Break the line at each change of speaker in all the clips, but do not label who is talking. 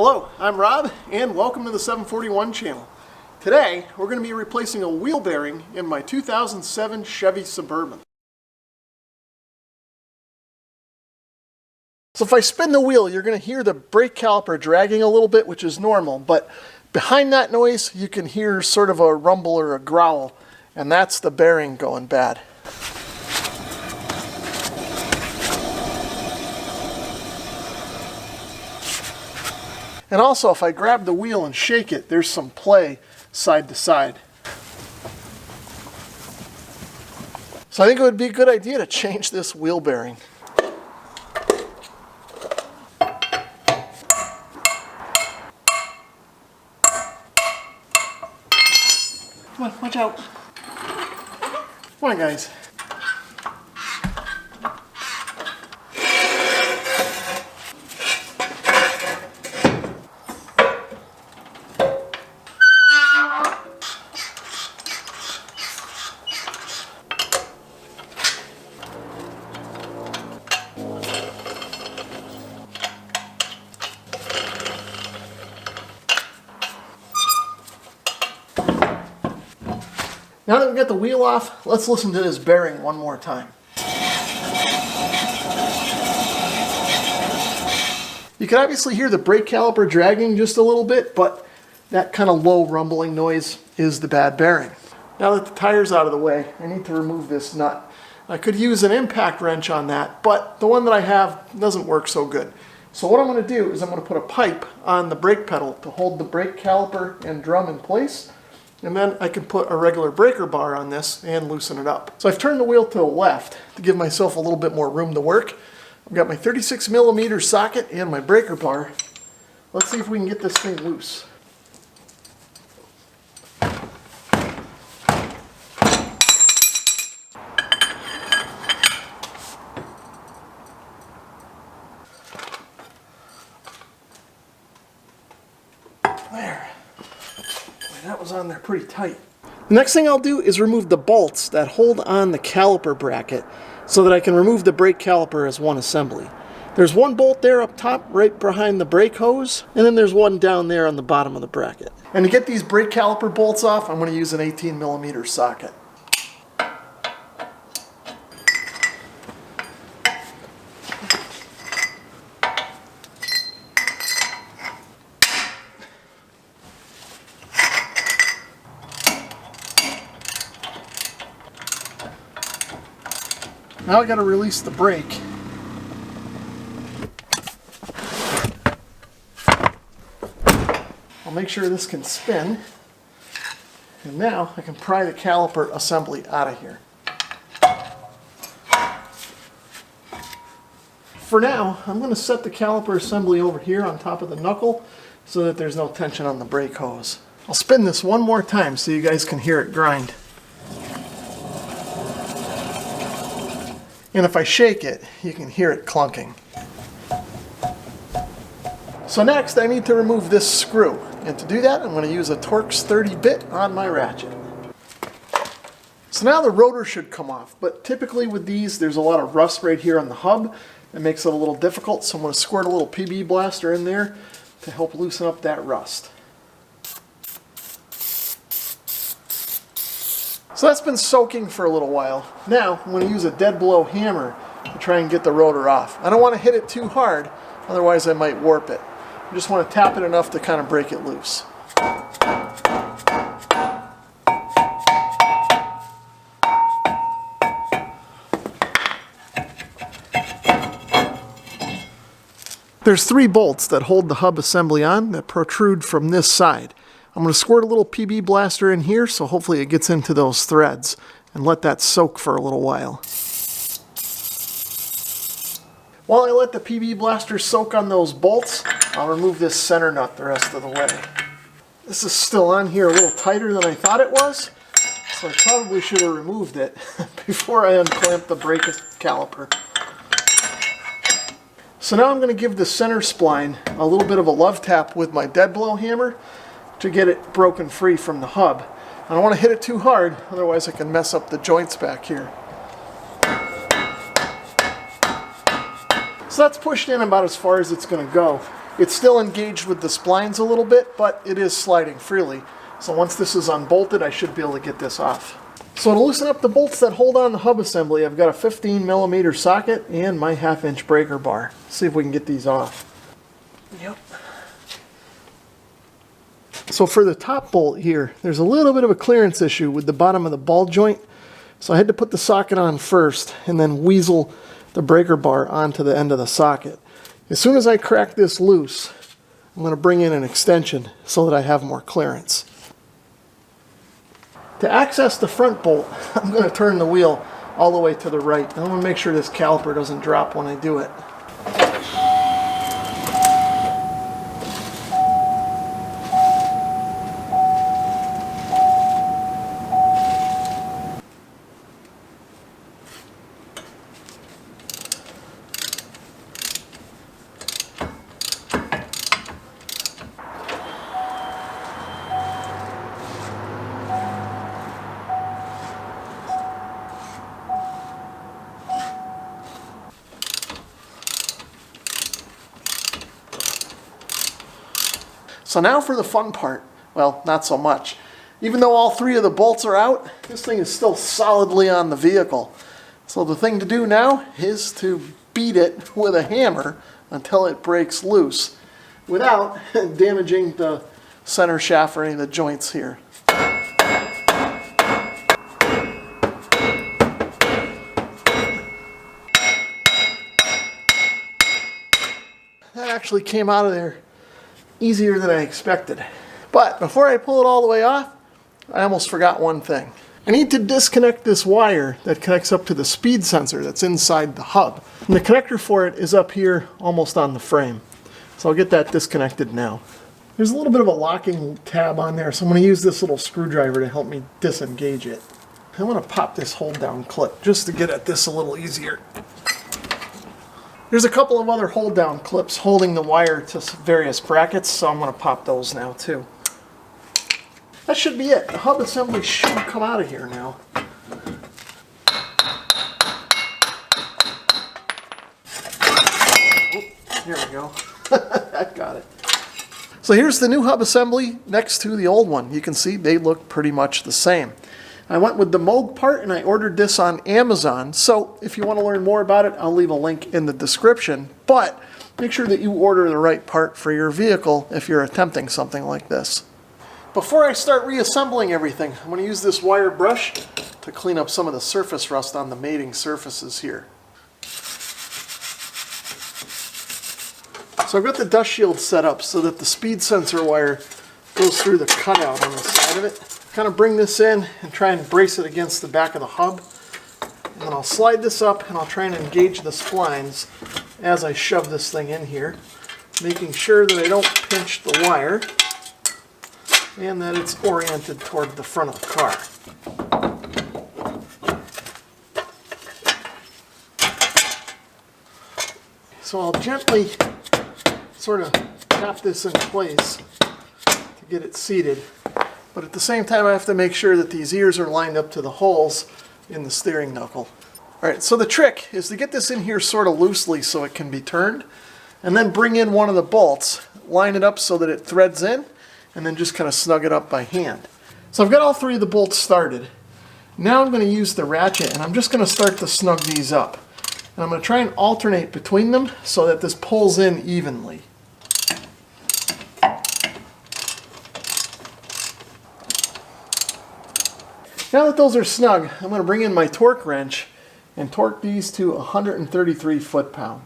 Hello, I'm Rob and welcome to the 741 channel. Today we're going to be replacing a wheel bearing in my 2007 Chevy Suburban. So if I spin the wheel, you're going to hear the brake caliper dragging a little bit, which is normal, but behind that noise you can hear sort of a rumble or a growl, and that's the bearing going bad. And also, if I grab the wheel and shake it, there's some play side to side. So I think it would be a good idea to change this wheel bearing. Come on, watch out. Come on, guys. Now that we've got the wheel off, let's listen to this bearing one more time. You can obviously hear the brake caliper dragging just a little bit, but that kind of low rumbling noise is the bad bearing. Now that the tire's out of the way, I need to remove this nut. I could use an impact wrench on that, but the one that I have doesn't work so good. So what I'm going to do is I'm going to put a pipe on the brake pedal to hold the brake caliper and drum in place. And then I can put a regular breaker bar on this and loosen it up. So I've turned the wheel to the left to give myself a little bit more room to work. I've got my 36mm socket and my breaker bar. Let's see if we can get this thing loose. There. That was on there pretty tight. The next thing I'll do is remove the bolts that hold on the caliper bracket so that I can remove the brake caliper as one assembly. There's one bolt there up top right behind the brake hose, and then there's one down there on the bottom of the bracket. And to get these brake caliper bolts off, I'm going to use an 18mm socket. Now I got to release the brake. I'll make sure this can spin. And now I can pry the caliper assembly out of here. For now, I'm going to set the caliper assembly over here on top of the knuckle so that there's no tension on the brake hose. I'll spin this one more time so you guys can hear it grind. And if I shake it, you can hear it clunking. So next I need to remove this screw. And to do that, I'm going to use a Torx 30 bit on my ratchet. So now the rotor should come off, but typically with these there's a lot of rust right here on the hub. That makes it a little difficult, so I'm going to squirt a little PB blaster in there to help loosen up that rust. So that's been soaking for a little while. Now I'm going to use a dead blow hammer to try and get the rotor off. I don't want to hit it too hard, otherwise I might warp it. I just want to tap it enough to kind of break it loose. There's 3 bolts that hold the hub assembly on that protrude from this side. I'm going to squirt a little PB blaster in here so hopefully it gets into those threads and let that soak for a little while. While I let the PB blaster soak on those bolts, I'll remove this center nut the rest of the way. This is still on here a little tighter than I thought it was, so I probably should have removed it before I unclamped the brake caliper. So now I'm going to give the center spline a little bit of a love tap with my dead blow hammer to get it broken free from the hub. I don't want to hit it too hard, otherwise I can mess up the joints back here. So that's pushed in about as far as it's going to go. It's still engaged with the splines a little bit, but it is sliding freely. So once this is unbolted, I should be able to get this off. So to loosen up the bolts that hold on the hub assembly, I've got a 15mm socket and my 1/2" breaker bar. Let's see if we can get these off. Yep. So for the top bolt here, there's a little bit of a clearance issue with the bottom of the ball joint. So I had to put the socket on first and then weasel the breaker bar onto the end of the socket. As soon as I crack this loose, I'm going to bring in an extension so that I have more clearance. To access the front bolt, I'm going to turn the wheel all the way to the right. I want to make sure this caliper doesn't drop when I do it. So now for the fun part. Well, not so much. Even though all 3 of the bolts are out, this thing is still solidly on the vehicle. So the thing to do now is to beat it with a hammer until it breaks loose without damaging the center shaft or any of the joints here. That actually came out of there easier than I expected. But before I pull it all the way off, I almost forgot one thing. I need to disconnect this wire that connects up to the speed sensor that's inside the hub. And the connector for it is up here almost on the frame. So I'll get that disconnected now. There's a little bit of a locking tab on there, so I'm going to use this little screwdriver to help me disengage it. I want to pop this hold down clip just to get at this a little easier. There's a couple of other hold down clips holding the wire to various brackets, so I'm going to pop those now too. That should be it. The hub assembly should come out of here now. Oh, here we go. I got it. So here's the new hub assembly next to the old one. You can see they look pretty much the same. I went with the Moog part and I ordered this on Amazon. So if you want to learn more about it, I'll leave a link in the description. But make sure that you order the right part for your vehicle if you're attempting something like this. Before I start reassembling everything, I'm going to use this wire brush to clean up some of the surface rust on the mating surfaces here. So I've got the dust shield set up so that the speed sensor wire goes through the cutout on the side of it. Kind of bring this in and try and brace it against the back of the hub. And then I'll slide this up and I'll try and engage the splines as I shove this thing in here, making sure that I don't pinch the wire and that it's oriented toward the front of the car. So I'll gently sort of tap this in place to get it seated. But at the same time, I have to make sure that these ears are lined up to the holes in the steering knuckle. Alright, so the trick is to get this in here sort of loosely so it can be turned, and then bring in one of the bolts, line it up so that it threads in, and then just kind of snug it up by hand. So I've got all 3 of the bolts started. Now I'm going to use the ratchet, and I'm just going to start to snug these up. And I'm going to try and alternate between them so that this pulls in evenly. Now that those are snug, I'm going to bring in my torque wrench and torque these to 133 foot-pound.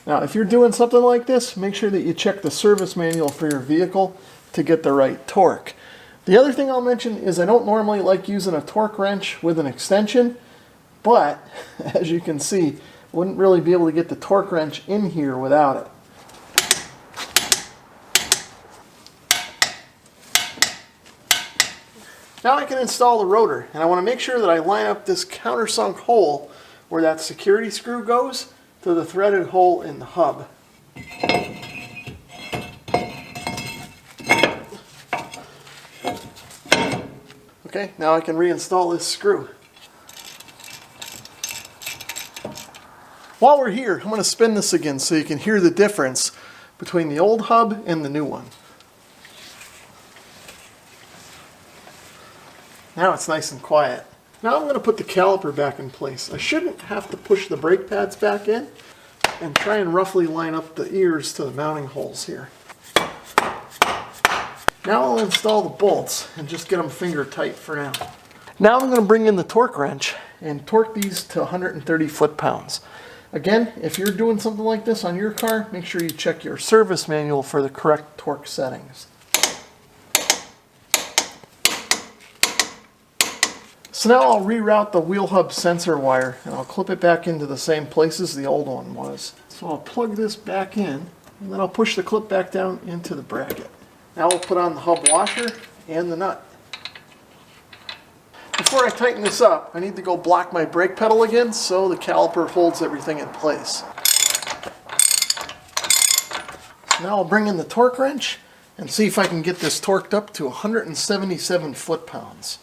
Now, if you're doing something like this, make sure that you check the service manual for your vehicle to get the right torque. The other thing I'll mention is I don't normally like using a torque wrench with an extension, but as you can see, I wouldn't really be able to get the torque wrench in here without it. Now I can install the rotor, and I want to make sure that I line up this countersunk hole where that security screw goes to the threaded hole in the hub. Okay, now I can reinstall this screw. While we're here, I'm going to spin this again so you can hear the difference between the old hub and the new one. Now it's nice and quiet. Now I'm going to put the caliper back in place. I shouldn't have to push the brake pads back in, and try and roughly line up the ears to the mounting holes here. Now I'll install the bolts and just get them finger tight for now. Now I'm going to bring in the torque wrench and torque these to 130 foot-pounds. Again, if you're doing something like this on your car, make sure you check your service manual for the correct torque settings. So now I'll reroute the wheel hub sensor wire and I'll clip it back into the same places the old one was. So I'll plug this back in and then I'll push the clip back down into the bracket. Now we'll put on the hub washer and the nut. Before I tighten this up, I need to go block my brake pedal again so the caliper holds everything in place. So now I'll bring in the torque wrench and see if I can get this torqued up to 177 foot-pounds.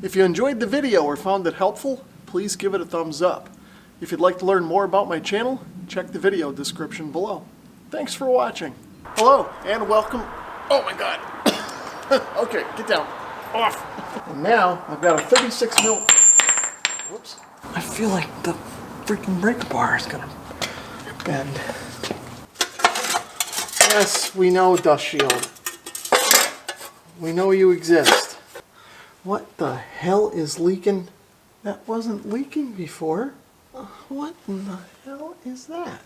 If you enjoyed the video or found it helpful, please give it a thumbs up. If you'd like to learn more about my channel, check the video description below. Thanks for watching. Hello and welcome. Oh my God. Okay, get down. Off. And now I've got a 36 mil. Whoops. I feel like the freaking brake bar is gonna bend. Yes, we know, Dust Shield. We know you exist. What the hell is leaking? That wasn't leaking before. What in the hell is that?